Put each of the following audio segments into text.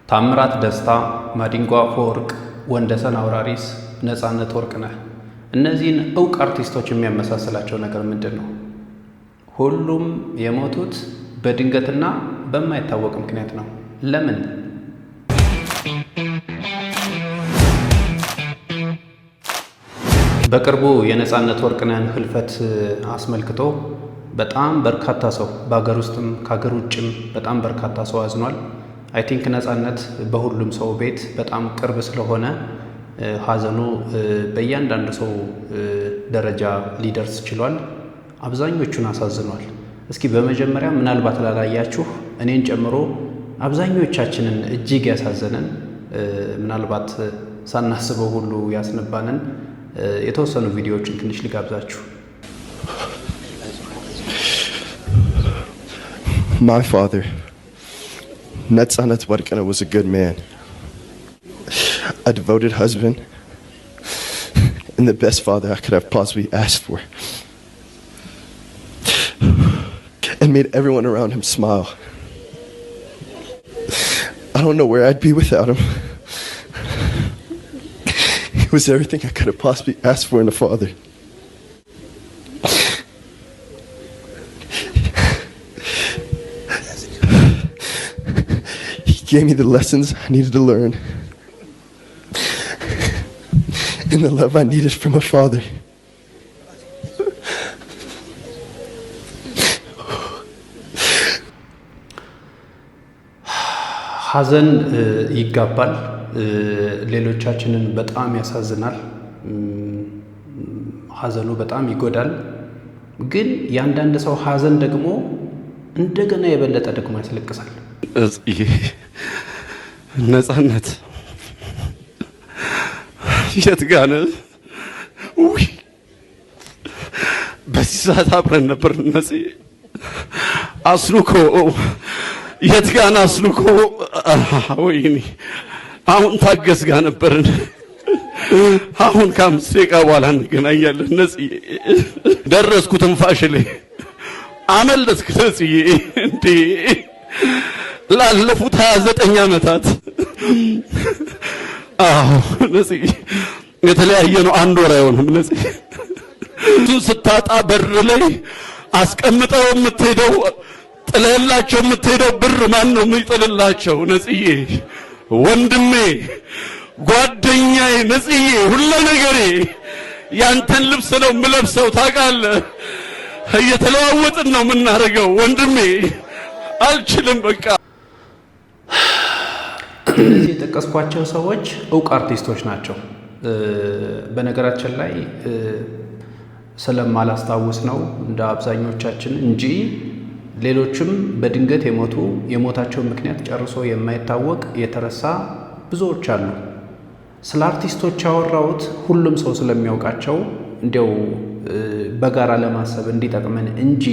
ታምራት ደስታ፣ ማዲንጎ አፈወርቅ፣ ወንደሰን አውራሪስ፣ ነፃነት ወርቅነህ እነዚህን እውቅ አርቲስቶች የሚያመሳስላቸው ነገር ምንድን ነው? ሁሉም የሞቱት በድንገትና በማይታወቅ ምክንያት ነው። ለምን? በቅርቡ የነፃነት ወርቅነህን ህልፈት አስመልክቶ በጣም በርካታ ሰው በሀገር ውስጥም ከሀገር ውጭም በጣም በርካታ ሰው አዝኗል። አይ ቲንክ ነፃነት በሁሉም ሰው ቤት በጣም ቅርብ ስለሆነ ሀዘኑ በእያንዳንዱ ሰው ደረጃ ሊደርስ ችሏል። አብዛኞቹን አሳዝኗል። እስኪ በመጀመሪያ ምናልባት ላላያችሁ እኔን ጨምሮ አብዛኞቻችንን እጅግ ያሳዘነን ምናልባት ሳናስበው ሁሉ ያስነባንን የተወሰኑ ቪዲዮዎችን ትንሽ ልጋብዛችሁ። My father, Netzanet Warkana, was a good man, a devoted husband, and the best father I could have possibly asked for, and made everyone around him smile. I don't know where I'd be without him. He was everything I could have possibly asked for in a father. He gave me the lessons I needed to learn and the love I needed from a father. ሀዘን ይጋባል፣ ሌሎቻችንን በጣም ያሳዝናል፣ ሀዘኑ በጣም ይጎዳል። ግን የአንዳንድ ሰው ሀዘን ደግሞ እንደገና የበለጠ ደግሞ ያስለቅሳል። ነፃነት የት ጋር ነህ? ውይ በዚህ ሰዓት አብረን ነበር። ነፂ አስሉኮ የት ጋር ነህ? አስሉኮ ወይኔ አሁን ታገስ ጋር ነበርን። አሁን ከአምስት ደቂቃ በኋላ እንገናኛለን። ነፂ ደረስኩ ትንፋሽ ላይ አመለጥክ። ነፂ እንዴ ላለፉት 29 ዓመታት ነፂ የተለያየ ነው። አንድ ወር አይሆንም። ነፂ እሱን ስታጣ በር ላይ አስቀምጠው የምትሄደው ጥለላቸው የምትሄደው ብር ማን ነው የሚጥልላቸው? ነፂዬ ወንድሜ፣ ጓደኛዬ፣ ነፂዬ ሁሉ ነገሬ ያንተን ልብስ ነው የምለብሰው ታውቃለህ። እየተለዋወጥን ነው የምናደርገው ወንድሜ። አልችልም በቃ። እነዚህ የጠቀስኳቸው ሰዎች እውቅ አርቲስቶች ናቸው። በነገራችን ላይ ስለማላስታውስ ነው እንደ አብዛኞቻችን እንጂ ሌሎችም በድንገት የሞቱ የሞታቸው ምክንያት ጨርሶ የማይታወቅ የተረሳ ብዙዎች አሉ። ስለ አርቲስቶች ያወራሁት ሁሉም ሰው ስለሚያውቃቸው እንዲያው በጋራ ለማሰብ እንዲጠቅመን እንጂ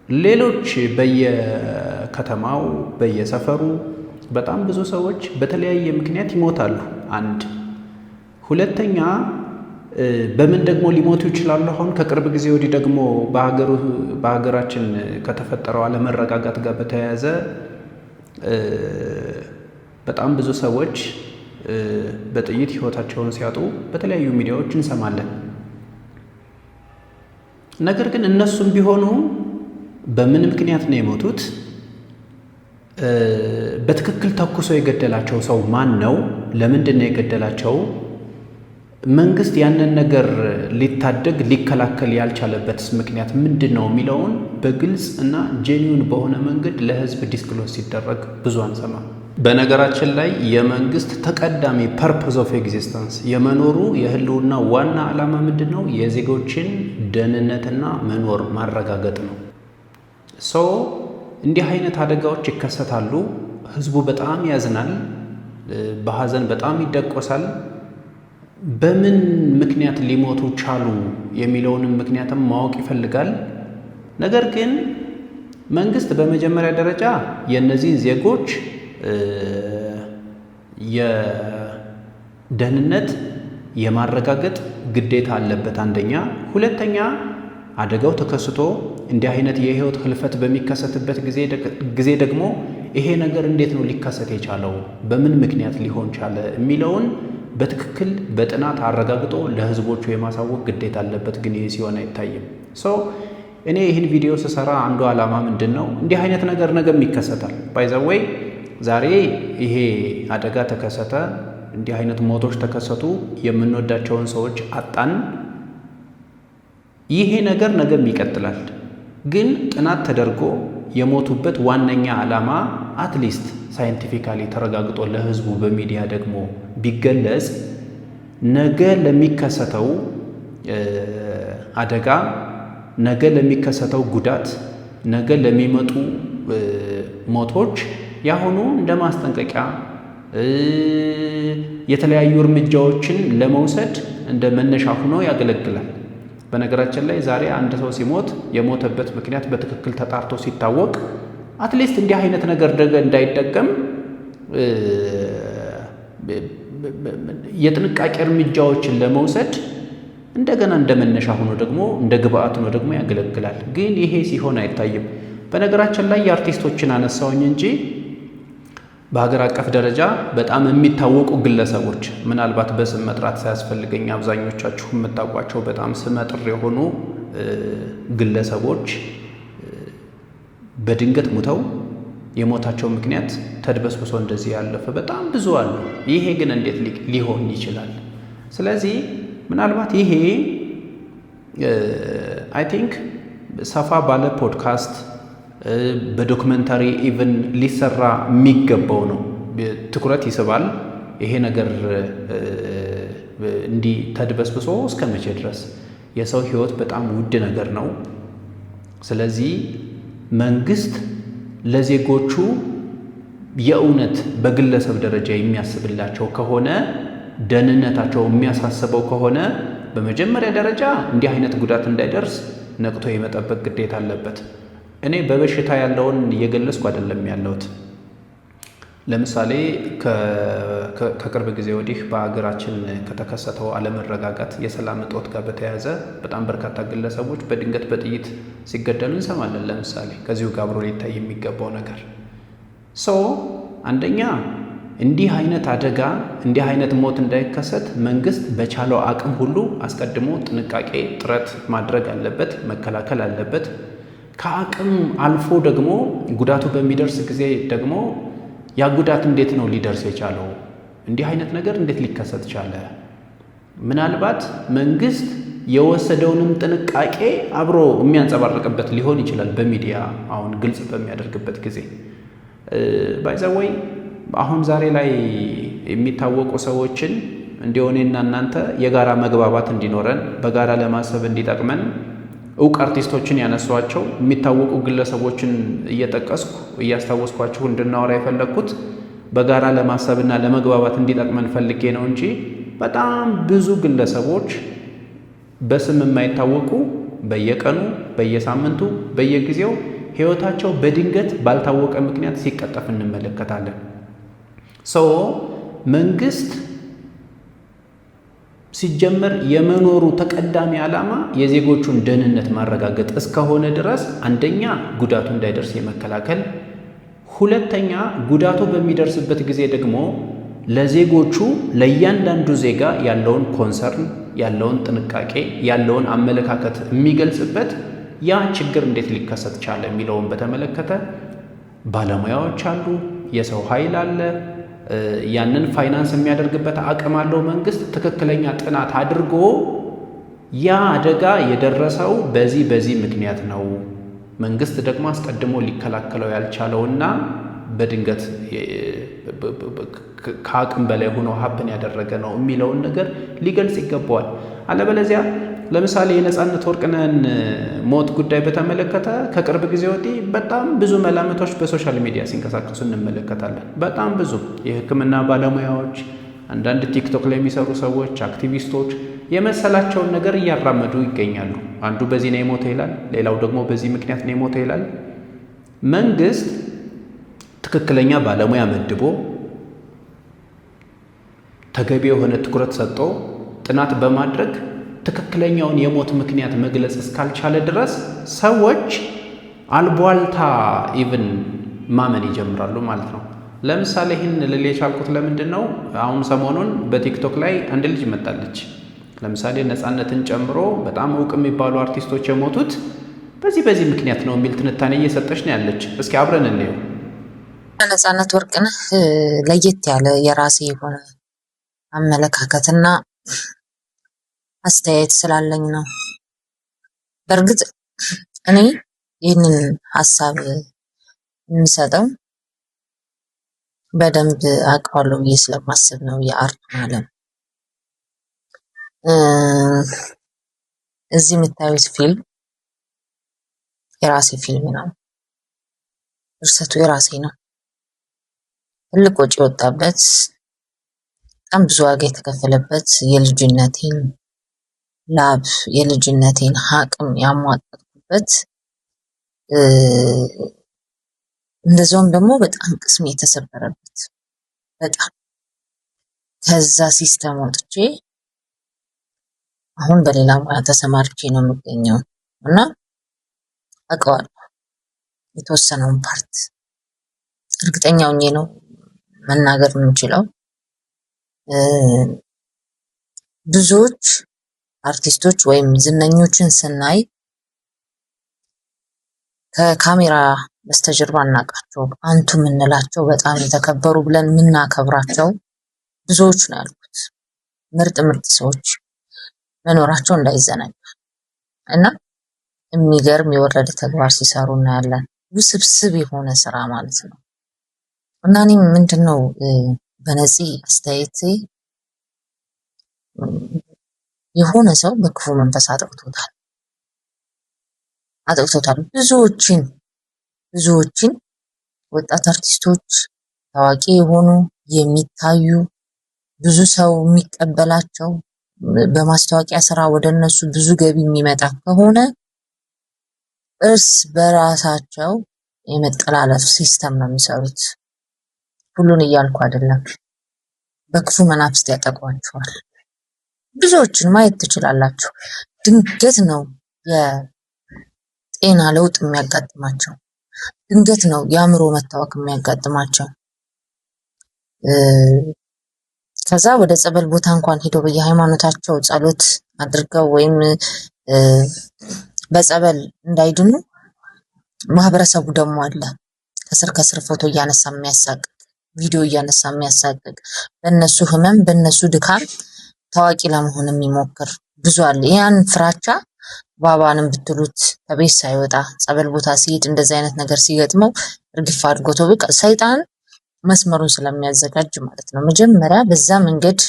ሌሎች በየከተማው በየሰፈሩ በጣም ብዙ ሰዎች በተለያየ ምክንያት ይሞታሉ። አንድ ሁለተኛ በምን ደግሞ ሊሞቱ ይችላሉ? አሁን ከቅርብ ጊዜ ወዲህ ደግሞ በሀገራችን ከተፈጠረው አለመረጋጋት ጋር በተያያዘ በጣም ብዙ ሰዎች በጥይት ሕይወታቸውን ሲያጡ በተለያዩ ሚዲያዎች እንሰማለን። ነገር ግን እነሱም ቢሆኑ በምን ምክንያት ነው የሞቱት? በትክክል ተኩሶ የገደላቸው ሰው ማን ነው? ለምንድን ነው የገደላቸው? መንግስት ያንን ነገር ሊታደግ ሊከላከል ያልቻለበት ምክንያት ምንድን ነው የሚለውን በግልጽ እና ጄኒውን በሆነ መንገድ ለህዝብ ዲስክሎስ ሲደረግ ብዙ አንሰማ። በነገራችን ላይ የመንግስት ተቀዳሚ ፐርፖዝ ኦፍ ኤግዚስተንስ የመኖሩ የህልውና ዋና ዓላማ ምንድን ነው? የዜጎችን ደህንነትና መኖር ማረጋገጥ ነው። እንዲህ አይነት አደጋዎች ይከሰታሉ። ህዝቡ በጣም ያዝናል፣ በሀዘን በጣም ይደቆሳል። በምን ምክንያት ሊሞቱ ቻሉ የሚለውንም ምክንያትም ማወቅ ይፈልጋል። ነገር ግን መንግስት በመጀመሪያ ደረጃ የእነዚህን ዜጎች የደህንነት የማረጋገጥ ግዴታ አለበት አንደኛ። ሁለተኛ አደጋው ተከስቶ እንዲህ አይነት የህይወት ህልፈት በሚከሰትበት ጊዜ ደግሞ ይሄ ነገር እንዴት ነው ሊከሰት የቻለው፣ በምን ምክንያት ሊሆን ቻለ የሚለውን በትክክል በጥናት አረጋግጦ ለህዝቦቹ የማሳወቅ ግዴታ አለበት። ግን ይሄ ሲሆን አይታይም። እኔ ይህን ቪዲዮ ስሰራ አንዱ ዓላማ ምንድን ነው፣ እንዲህ አይነት ነገር ነገም ይከሰታል። ባይዘወይ ዛሬ ይሄ አደጋ ተከሰተ፣ እንዲህ አይነት ሞቶች ተከሰቱ፣ የምንወዳቸውን ሰዎች አጣን። ይሄ ነገር ነገም ይቀጥላል። ግን ጥናት ተደርጎ የሞቱበት ዋነኛ ዓላማ አትሊስት ሳይንቲፊካሊ ተረጋግጦ ለህዝቡ በሚዲያ ደግሞ ቢገለጽ ነገ ለሚከሰተው አደጋ፣ ነገ ለሚከሰተው ጉዳት፣ ነገ ለሚመጡ ሞቶች ያሁኑ እንደ ማስጠንቀቂያ የተለያዩ እርምጃዎችን ለመውሰድ እንደ መነሻ ሆኖ ያገለግላል። በነገራችን ላይ ዛሬ አንድ ሰው ሲሞት የሞተበት ምክንያት በትክክል ተጣርቶ ሲታወቅ አትሊስት እንዲህ አይነት ነገር እንዳይደገም የጥንቃቄ እርምጃዎችን ለመውሰድ እንደገና እንደ መነሻ ሆኖ ደግሞ እንደ ግብአት ሆኖ ደግሞ ያገለግላል። ግን ይሄ ሲሆን አይታይም። በነገራችን ላይ የአርቲስቶችን አነሳውኝ እንጂ በሀገር አቀፍ ደረጃ በጣም የሚታወቁ ግለሰቦች፣ ምናልባት በስም መጥራት ሳያስፈልገኝ አብዛኞቻችሁ የምታውቋቸው በጣም ስመጥር የሆኑ ግለሰቦች በድንገት ሙተው የሞታቸው ምክንያት ተድበስብሶ እንደዚህ ያለፈ በጣም ብዙ አሉ። ይሄ ግን እንዴት ሊሆን ይችላል? ስለዚህ ምናልባት ይሄ አይ ቲንክ ሰፋ ባለ ፖድካስት በዶክመንታሪ ኢቭን ሊሰራ የሚገባው ነው። ትኩረት ይስባል። ይሄ ነገር እንዲህ ተድበስብሶ እስከ መቼ ድረስ? የሰው ሕይወት በጣም ውድ ነገር ነው። ስለዚህ መንግስት ለዜጎቹ የእውነት በግለሰብ ደረጃ የሚያስብላቸው ከሆነ፣ ደህንነታቸው የሚያሳስበው ከሆነ በመጀመሪያ ደረጃ እንዲህ አይነት ጉዳት እንዳይደርስ ነቅቶ የመጠበቅ ግዴታ አለበት። እኔ በበሽታ ያለውን እየገለጽኩ አይደለም ያለሁት። ለምሳሌ ከቅርብ ጊዜ ወዲህ በሀገራችን ከተከሰተው አለመረጋጋት፣ የሰላም እጦት ጋር በተያያዘ በጣም በርካታ ግለሰቦች በድንገት በጥይት ሲገደሉ እንሰማለን። ለምሳሌ ከዚሁ ጋር አብሮ ሊታይ የሚገባው ነገር አንደኛ እንዲህ አይነት አደጋ፣ እንዲህ አይነት ሞት እንዳይከሰት መንግስት በቻለው አቅም ሁሉ አስቀድሞ ጥንቃቄ ጥረት ማድረግ አለበት፣ መከላከል አለበት። ከአቅም አልፎ ደግሞ ጉዳቱ በሚደርስ ጊዜ ደግሞ ያ ጉዳት እንዴት ነው ሊደርስ የቻለው? እንዲህ አይነት ነገር እንዴት ሊከሰት ቻለ? ምናልባት መንግስት የወሰደውንም ጥንቃቄ አብሮ የሚያንጸባርቅበት ሊሆን ይችላል። በሚዲያ አሁን ግልጽ በሚያደርግበት ጊዜ ባይዘወይ አሁን ዛሬ ላይ የሚታወቁ ሰዎችን እንዲሆኔና እናንተ የጋራ መግባባት እንዲኖረን በጋራ ለማሰብ እንዲጠቅመን እውቅ አርቲስቶችን ያነሷቸው የሚታወቁ ግለሰቦችን እየጠቀስኩ እያስታወስኳችሁ እንድናወራ የፈለግኩት በጋራ ለማሰብና ለመግባባት እንዲጠቅመን ፈልጌ ነው እንጂ በጣም ብዙ ግለሰቦች በስም የማይታወቁ በየቀኑ፣ በየሳምንቱ፣ በየጊዜው ህይወታቸው በድንገት ባልታወቀ ምክንያት ሲቀጠፍ እንመለከታለን። መንግስት ሲጀመር የመኖሩ ተቀዳሚ ዓላማ የዜጎቹን ደህንነት ማረጋገጥ እስከሆነ ድረስ አንደኛ ጉዳቱ እንዳይደርስ የመከላከል፣ ሁለተኛ ጉዳቱ በሚደርስበት ጊዜ ደግሞ ለዜጎቹ ለእያንዳንዱ ዜጋ ያለውን ኮንሰርን፣ ያለውን ጥንቃቄ፣ ያለውን አመለካከት የሚገልጽበት ያ ችግር እንዴት ሊከሰት ቻለ የሚለውን በተመለከተ ባለሙያዎች አሉ፣ የሰው ኃይል አለ፣ ያንን ፋይናንስ የሚያደርግበት አቅም አለው። መንግስት ትክክለኛ ጥናት አድርጎ ያ አደጋ የደረሰው በዚህ ምክንያት ነው፣ መንግስት ደግሞ አስቀድሞ ሊከላከለው ያልቻለውና በድንገት ከአቅም በላይ ሆኖ ሀብን ያደረገ ነው የሚለውን ነገር ሊገልጽ ይገባዋል። አለበለዚያ ለምሳሌ የነጻነት ወርቅነህን ሞት ጉዳይ በተመለከተ ከቅርብ ጊዜ ወዲህ በጣም ብዙ መላምቶች በሶሻል ሚዲያ ሲንቀሳቀሱ እንመለከታለን። በጣም ብዙ የሕክምና ባለሙያዎች፣ አንዳንድ ቲክቶክ ላይ የሚሰሩ ሰዎች፣ አክቲቪስቶች የመሰላቸውን ነገር እያራመዱ ይገኛሉ። አንዱ በዚህ ነው የሞተ ይላል፣ ሌላው ደግሞ በዚህ ምክንያት ነው የሞተ ይላል። መንግስት ትክክለኛ ባለሙያ መድቦ ተገቢ የሆነ ትኩረት ሰጥቶ ጥናት በማድረግ ትክክለኛውን የሞት ምክንያት መግለጽ እስካልቻለ ድረስ ሰዎች አልቧልታ ኢቭን ማመን ይጀምራሉ ማለት ነው። ለምሳሌ ይህን ልል የቻልኩት ለምንድን ነው? አሁን ሰሞኑን በቲክቶክ ላይ አንድ ልጅ መጣለች። ለምሳሌ ነፃነትን ጨምሮ በጣም እውቅ የሚባሉ አርቲስቶች የሞቱት በዚህ ምክንያት ነው የሚል ትንታኔ እየሰጠች ነው ያለች። እስኪ አብረን እንየው። ነፃነት ወርቅነህ ለየት ያለ የራሴ የሆነ አመለካከትና አስተያየት ስላለኝ ነው። በእርግጥ እኔ ይህንን ሀሳብ የሚሰጠው በደንብ አውቀዋለሁ ብዬ ስለማስብ ነው። የአርት ዓለም እዚህ የምታዩት ፊልም የራሴ ፊልም ነው። ድርሰቱ የራሴ ነው። ትልቅ ወጪ የወጣበት በጣም ብዙ ዋጋ የተከፈለበት የልጅነቴን ላብ የልጅነቴን አቅም ያሟጠጥኩበት እንደዛውም ደግሞ በጣም ቅስሜ የተሰበረበት በጣም ከዛ ሲስተም ወጥቼ አሁን በሌላ ሙያ ተሰማርቼ ነው የምገኘው እና አውቀዋለሁ የተወሰነውን ፓርት እርግጠኛ ሆኜ ነው መናገር የምንችለው። ብዙዎች አርቲስቶች ወይም ዝነኞችን ስናይ ከካሜራ በስተጀርባ እናውቃቸው አንቱ የምንላቸው በጣም የተከበሩ ብለን የምናከብራቸው ብዙዎች ነው ያሉት። ምርጥ ሰዎች መኖራቸው እንዳይዘነጋ እና የሚገርም የወረደ ተግባር ሲሰሩ እናያለን። ውስብስብ የሆነ ስራ ማለት ነው እና እኔም ምንድነው በነፂ አስተያየቴ የሆነ ሰው በክፉ መንፈስ አጥቅቶታል። ብዙዎችን ወጣት አርቲስቶች ታዋቂ የሆኑ የሚታዩ ብዙ ሰው የሚቀበላቸው በማስታወቂያ ስራ ወደ እነሱ ብዙ ገቢ የሚመጣ ከሆነ እርስ በራሳቸው የመጠላለፍ ሲስተም ነው የሚሰሩት። ሁሉን እያልኩ አይደለም። በክፉ መናፍስት ያጠቋቸዋል። ብዙዎችን ማየት ትችላላችሁ። ድንገት ነው የጤና ለውጥ የሚያጋጥማቸው። ድንገት ነው የአእምሮ መታወክ የሚያጋጥማቸው። ከዛ ወደ ጸበል ቦታ እንኳን ሄደው በየሃይማኖታቸው ጸሎት አድርገው ወይም በጸበል እንዳይድኑ ማህበረሰቡ ደግሞ አለ ከስር ፎቶ እያነሳ የሚያሳቅቅ ቪዲዮ እያነሳ የሚያሳቅቅ በእነሱ ህመም በእነሱ ድካም ታዋቂ ለመሆን የሚሞክር ብዙ አለ። ያን ፍራቻ ባባንም ብትሉት ከቤት ሳይወጣ ጸበል ቦታ ሲሄድ እንደዚህ አይነት ነገር ሲገጥመው እርግፍ አድርጎት በቃ ሰይጣን መስመሩን ስለሚያዘጋጅ ማለት ነው። መጀመሪያ በዛ መንገድ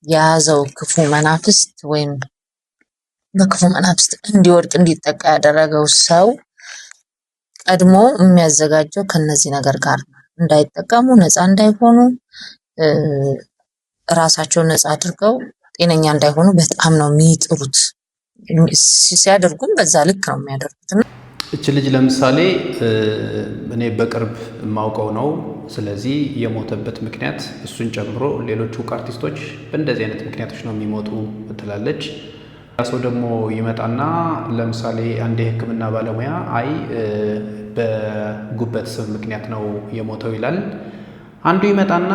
የያዘው ክፉ መናፍስት ወይም በክፉ መናፍስት እንዲወድቅ እንዲጠቃ ያደረገው ሰው ቀድሞ የሚያዘጋጀው ከነዚህ ነገር ጋር ነው። እንዳይጠቀሙ ነፃ እንዳይሆኑ ራሳቸውን ነፃ አድርገው ጤነኛ እንዳይሆኑ በጣም ነው የሚጥሩት። ሲያደርጉም በዛ ልክ ነው የሚያደርጉት። እች ልጅ ለምሳሌ እኔ በቅርብ የማውቀው ነው። ስለዚህ የሞተበት ምክንያት እሱን ጨምሮ ሌሎች እውቅ አርቲስቶች በእንደዚህ አይነት ምክንያቶች ነው የሚሞቱ ትላለች። ሰው ደግሞ ይመጣና ለምሳሌ አንድ የሕክምና ባለሙያ በጉበት ስብ ምክንያት ነው የሞተው ይላል። አንዱ ይመጣና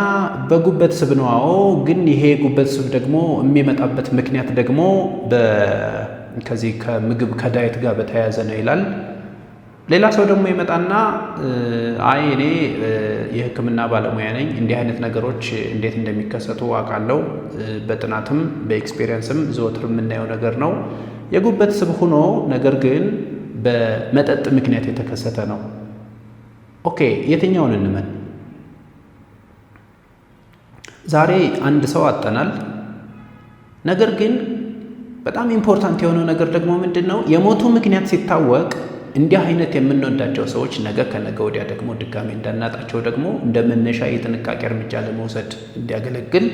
በጉበት ስብ ነው፣ አዎ፣ ግን ይሄ ጉበት ስብ ደግሞ የሚመጣበት ምክንያት ደግሞ ከዚህ ከምግብ ከዳየት ጋር በተያያዘ ነው ይላል። ሌላ ሰው ደግሞ ይመጣና እኔ የሕክምና ባለሙያ ነኝ፣ እንዲህ አይነት ነገሮች እንዴት እንደሚከሰቱ አውቃለሁ፣ በጥናትም በኤክስፔሪየንስም ዘወትር የምናየው ነገር ነው። የጉበት ስብ ሆኖ ነገር ግን በመጠጥ ምክንያት የተከሰተ ነው። ኦኬ፣ የትኛውን እንመን? ዛሬ አንድ ሰው አጠናል። ነገር ግን በጣም ኢምፖርታንት የሆነው ነገር ደግሞ ምንድን ነው? የሞቱ ምክንያት ሲታወቅ እንዲህ አይነት የምንወዳቸው ሰዎች ነገ ከነገ ወዲያ ደግሞ ድጋሚ እንዳናጣቸው ደግሞ እንደ መነሻ የጥንቃቄ እርምጃ ለመውሰድ እንዲያገለግል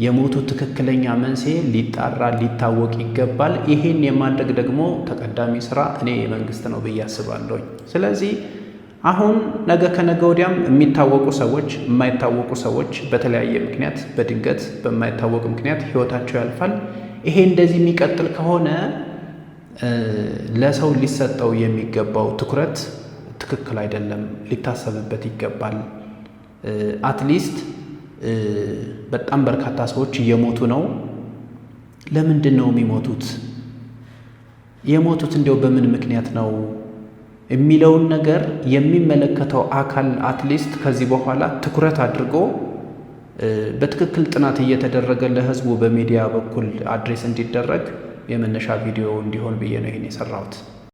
የሞቱ ትክክለኛ መንስኤ ሊጣራ ሊታወቅ ይገባል። ይሄን የማድረግ ደግሞ ተቀዳሚ ስራ እኔ የመንግስት ነው ብዬ አስባለሁ። ስለዚህ አሁን ነገ ከነገ ወዲያም የሚታወቁ ሰዎች የማይታወቁ ሰዎች በተለያየ ምክንያት በድንገት በማይታወቅ ምክንያት ህይወታቸው ያልፋል። ይሄ እንደዚህ የሚቀጥል ከሆነ ለሰው ሊሰጠው የሚገባው ትኩረት ትክክል አይደለም፣ ሊታሰብበት ይገባል። አትሊስት በጣም በርካታ ሰዎች እየሞቱ ነው። ለምንድን ነው የሚሞቱት? የሞቱት እንዲያው በምን ምክንያት ነው የሚለውን ነገር የሚመለከተው አካል አትሊስት ከዚህ በኋላ ትኩረት አድርጎ በትክክል ጥናት እየተደረገ ለህዝቡ በሚዲያ በኩል አድሬስ እንዲደረግ የመነሻ ቪዲዮ እንዲሆን ብዬ ነው ይሄን የሰራሁት።